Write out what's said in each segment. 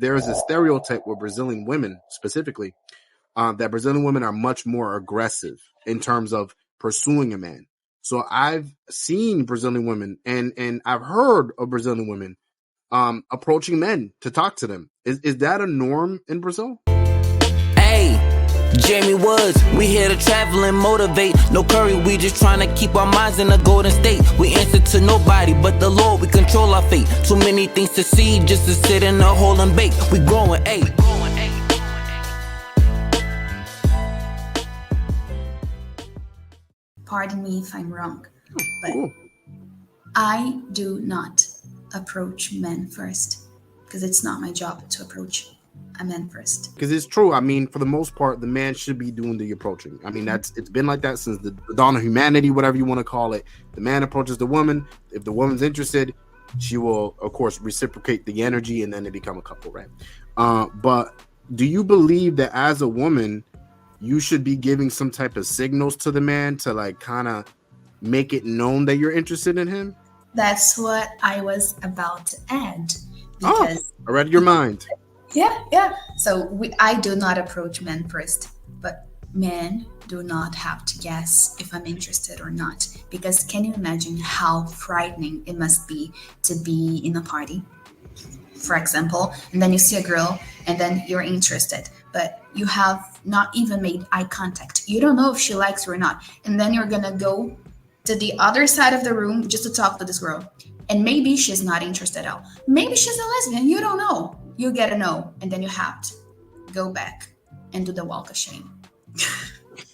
there is a stereotype with Brazilian women specifically that Brazilian women are much more aggressive in terms of pursuing a man. So I've seen Brazilian women and I've heard of Brazilian women approaching men to talk to them. Is that a norm in Brazil? Hey, Jaime Woods, we here to travel and motivate. No curry, we just trying to keep our minds in a golden state. We answer to nobody but the Lord, we control our fate. Too many things to see just to sit in a hole and bake. We growing, ayy. Pardon me if I'm wrong, but I do not approach men first because it's not my job to approach a man first. Because it's true. I mean, for the most part, the man should be doing the approaching. I mean, it's been like that since the dawn of humanity, whatever you want to call it. The man approaches the woman. If the woman's interested, she will, of course, reciprocate the energy, and then they become a couple, right? But do you believe that as a woman, you should be giving some type of signals to the man to like kind of make it known that you're interested in him? That's what I was about to add. Because I read your mind. Yeah. So I do not approach men first, but men do not have to guess if I'm interested or not. Because can you imagine how frightening it must be to be in a party, for example, and then you see a girl and then you're interested, but you have not even made eye contact. You don't know if she likes you or not. And then you're going to go to the other side of the room just to talk to this girl. And maybe she's not interested at all. Maybe she's a lesbian. You don't know. You get a no. And then you have to go back and do the walk of shame.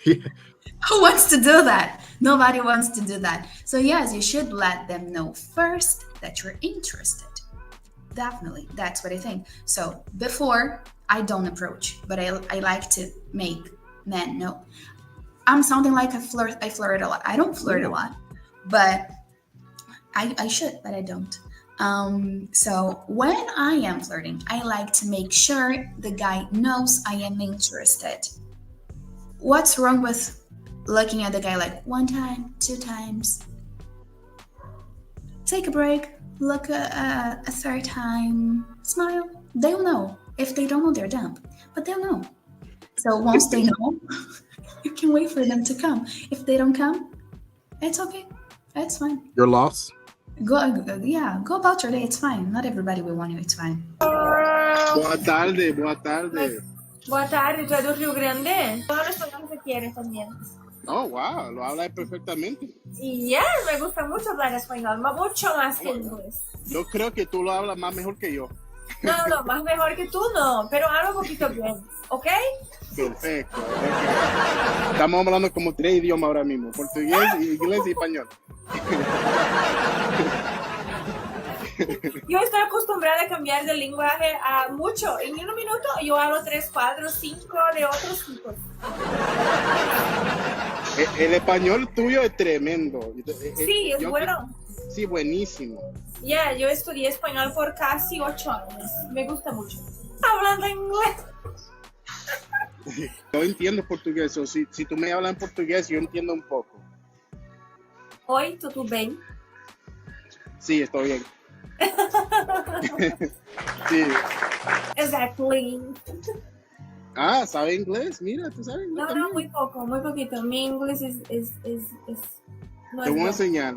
Who wants to do that? Nobody wants to do that. So yes, you should let them know first that you're interested. Definitely. That's what I think. So before, I don't approach, but I like to make men know. I'm sounding like I flirt a lot. I don't flirt a lot, but I should, but I don't. So when I am flirting, I like to make sure the guy knows I am interested. What's wrong with looking at the guy like 1 time, 2 times? Take a break, look a 3rd time, smile. They'll know. If they don't know, they're dumb, but they'll know. So once they know, you can wait for them to come. If they don't come, it's okay. It's fine. Your loss. Go about your day. It's fine. Not everybody will want you. It's fine. Boa tarde. Boa tarde, ¿tú eres de Rio Grande? Todos los españoles se quieren también. Oh, wow, lo habla perfectamente. Y me gusta mucho hablar español, mucho más que inglés. Yo creo que tú lo hablas más mejor que yo. No, más mejor que tú no, pero hablo un poquito bien, ¿ok? Perfecto. Estamos hablando como 3 idiomas ahora mismo, portugués, inglés y español. Yo estoy acostumbrada a cambiar de lenguaje a mucho. En 1 minuto yo hablo 3, 4, 5 de otros tipos. El español tuyo es tremendo. Sí, es bueno. Sí, buenísimo. Yo estudié español por casi 8 años. Me gusta mucho. Hablando inglés. Yo entiendo portugués. O si tú me hablas en portugués, yo entiendo un poco. Oi, tudo bem? Sí, estoy bien. Sí. Exactly. Ah, ¿sabe inglés? Mira, ¿tú sabes inglés? No, muy poquito. Mi inglés es no te voy a bueno. enseñar.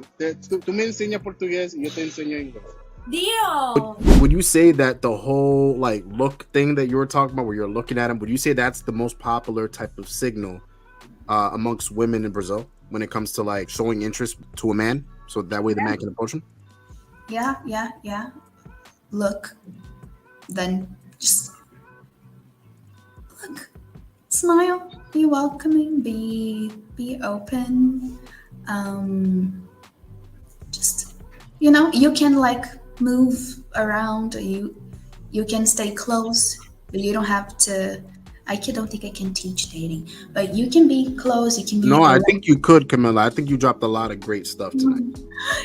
Tú me enseñas portugués y yo te enseño inglés. Dio! Would you say that the whole like look thing that you were talking about, where you're looking at him, would you say that's the most popular type of signal amongst women in Brazil when it comes to like showing interest to a man, so that way the man can approach him? Yeah. Look, then just look, smile, be welcoming, be open. Just, you can like move around. You can stay close, but you don't have to. I don't think I can teach dating, but you can be close. You can be. No, I think you could, Camilla. I think you dropped a lot of great stuff tonight.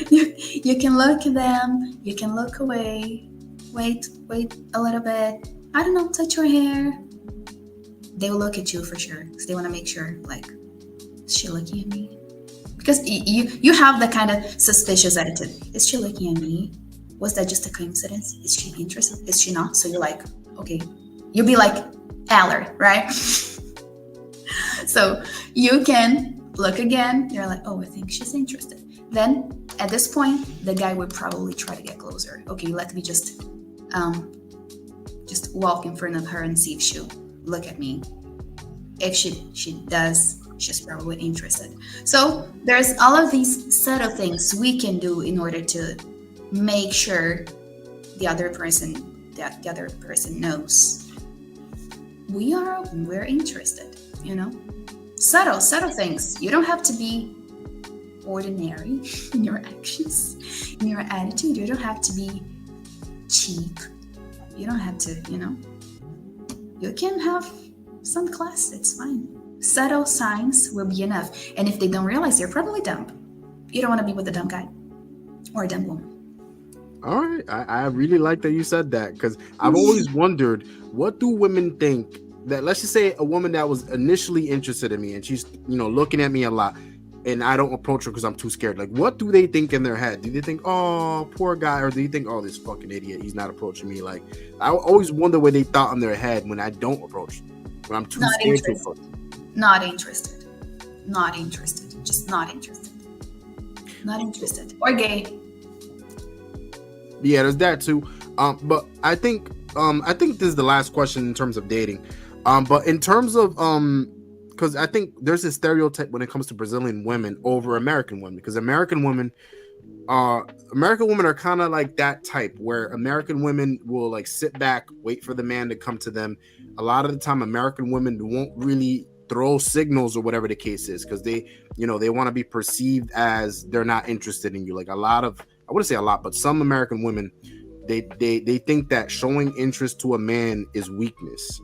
You can look at them. You can look away. Wait a little bit. I don't know. Touch your hair. They will look at you for sure because they want to make sure, like, is she looking at me? Because you have the kind of suspicious attitude. Is she looking at me? Was that just a coincidence? Is she interested? Is she not? So you're like, Okay, you'll be like alert, right? So you can look again. You're like, oh, I think she's interested. Then at this point, the guy would probably try to get closer. Okay, let me just walk in front of her and see if she'll look at me. If she does, she's probably interested. So there's all of these subtle things we can do in order to make sure the other person knows we're interested. Subtle things. You don't have to be ordinary in your actions, in your attitude. You don't have to be cheap. You don't have to, you can have some class. It's fine. Subtle signs will be enough. And if they don't realize, they're probably dumb. You don't want to be with a dumb guy or a dumb woman. All right. I really like that you said that, because I've always wondered, what do women think that, let's just say a woman that was initially interested in me and she's, looking at me a lot, and I don't approach her because I'm too scared. Like, what do they think in their head? Do they think, oh, poor guy? Or do you think, oh, this fucking idiot, he's not approaching me? Like, I always wonder what they thought in their head when I don't approach them, when I'm too scared to approach them. Not interested. Not interested. Just not interested. Not interested. Or gay. Yeah, there's that too. But I think this is the last question in terms of dating. But in terms of because I think there's a stereotype when it comes to Brazilian women over American women, because American women are kind of like that type where American women will like sit back, wait for the man to come to them. A lot of the time, American women won't really throw signals or whatever the case is, because they want to be perceived as they're not interested in you. Like I wouldn't say a lot, but some American women, they think that showing interest to a man is weakness.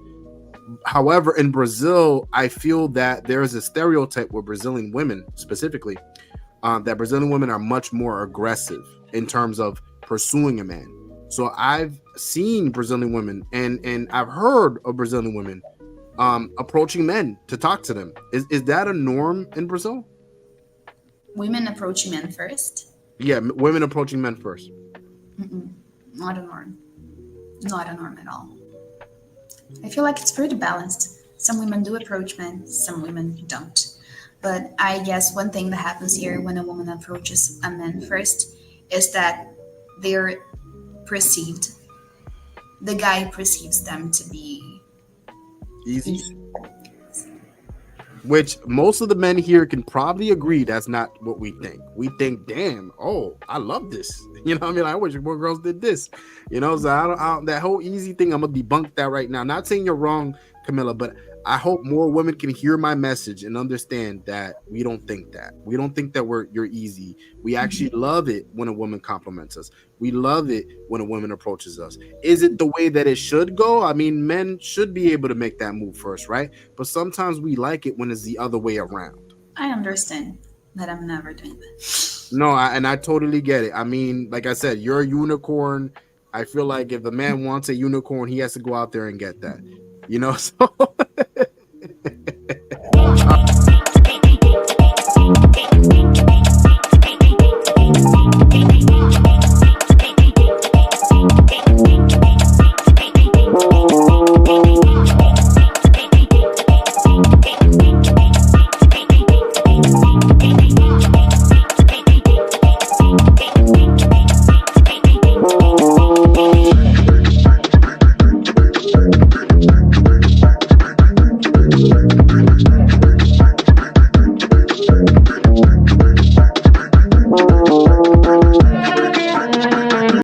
However, in Brazil, I feel that there is a stereotype where Brazilian women specifically, that Brazilian women are much more aggressive in terms of pursuing a man. So I've seen Brazilian women and I've heard of Brazilian women approaching men to talk to them. Is that a norm in Brazil? Women approaching men first? Yeah, women approaching men first. Not a norm. Not a norm at all. I feel like it's pretty balanced. Some women do approach men, some women don't. But I guess one thing that happens here when a woman approaches a man first is that they're perceived. The guy perceives them to be easy. Which most of the men here can probably agree that's not what we think. We think, damn, oh, I love this. You know what I mean? I wish more girls did this. So I don't, that whole easy thing, I'm going to debunk that right now. Not saying you're wrong, Camilla, but I hope more women can hear my message and understand that we don't think that. We don't think that you're easy. We actually love it when a woman compliments us. We love it when a woman approaches us. Is it the way that it should go? I mean, men should be able to make that move first, right? But sometimes we like it when it's the other way around. I understand that I'm never doing that. No, I totally get it. I mean, like I said, you're a unicorn. I feel like if a man wants a unicorn, he has to go out there and get that. So